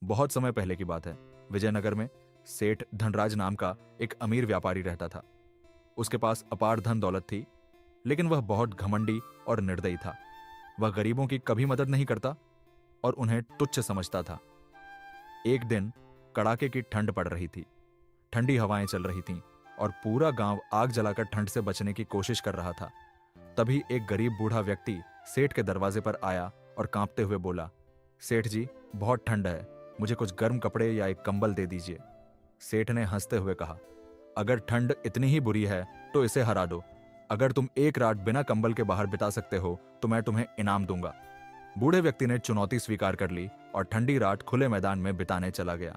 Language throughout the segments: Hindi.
बहुत समय पहले की बात है। विजयनगर में सेठ धनराज नाम का एक अमीर व्यापारी रहता था। उसके पास अपार धन दौलत थी, लेकिन वह बहुत घमंडी और निर्दयी था। वह गरीबों की कभी मदद नहीं करता और उन्हें तुच्छ समझता था। एक दिन कड़ाके की ठंड पड़ रही थी। ठंडी हवाएं चल रही थीं और पूरा गांव आग जलाकर ठंड से बचने की कोशिश कर रहा था। तभी एक गरीब बूढ़ा व्यक्ति सेठ के दरवाजे पर आया और कांपते हुए बोला, सेठ जी, बहुत ठंड है, मुझे कुछ गर्म कपड़े या एक कंबल दे दीजिए। सेठ ने हंसते हुए कहा, अगर ठंड इतनी ही बुरी है तो इसे हरा दो। अगर तुम एक रात बिना कंबल के बाहर बिता सकते हो तो मैं तुम्हें इनाम दूंगा। बूढ़े व्यक्ति ने चुनौती स्वीकार कर ली और ठंडी रात खुले मैदान में बिताने चला गया।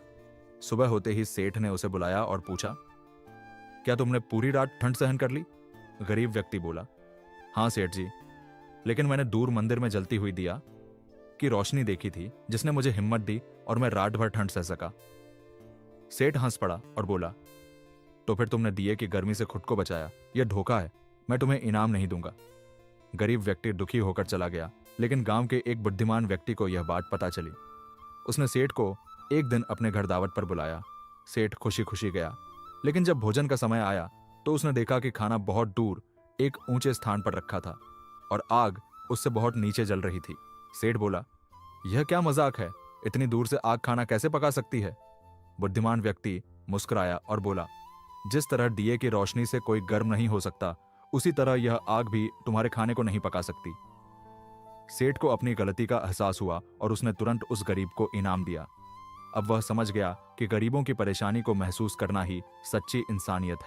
सुबह होते ही सेठ ने उसे बुलाया और पूछा, क्या तुमने पूरी रात ठंड सहन कर ली? गरीब व्यक्ति बोला, हाँ सेठ जी, लेकिन मैंने दूर मंदिर में जलती हुई दिया की रोशनी देखी थी, जिसने मुझे हिम्मत दी और मैं रात भर ठंड सह सका। सेठ हंस पड़ा और बोला, तो फिर तुमने दिए की गर्मी से खुद को बचाया। यह धोखा है, मैं तुम्हें इनाम नहीं दूंगा। गरीब व्यक्ति दुखी होकर चला गया, लेकिन गांव के एक बुद्धिमान व्यक्ति को यह बात पता चली। उसने सेठ को एक दिन अपने घर दावत पर बुलाया। सेठ खुशी खुशी गया, लेकिन जब भोजन का समय आया तो उसने देखा कि खाना बहुत दूर एक ऊंचे स्थान पर रखा था और आग उससे बहुत नीचे जल रही थी। सेठ बोला, यह क्या मजाक है, इतनी दूर से आग खाना कैसे पका सकती है? बुद्धिमान व्यक्ति मुस्कुराया और बोला, जिस तरह दिए की रोशनी से कोई गर्म नहीं हो सकता, उसी तरह यह आग भी तुम्हारे खाने को नहीं पका सकती। सेठ को अपनी गलती का एहसास हुआ और उसने तुरंत उस गरीब को इनाम दिया। अब वह समझ गया कि गरीबों की परेशानी को महसूस करना ही सच्ची इंसानियत है।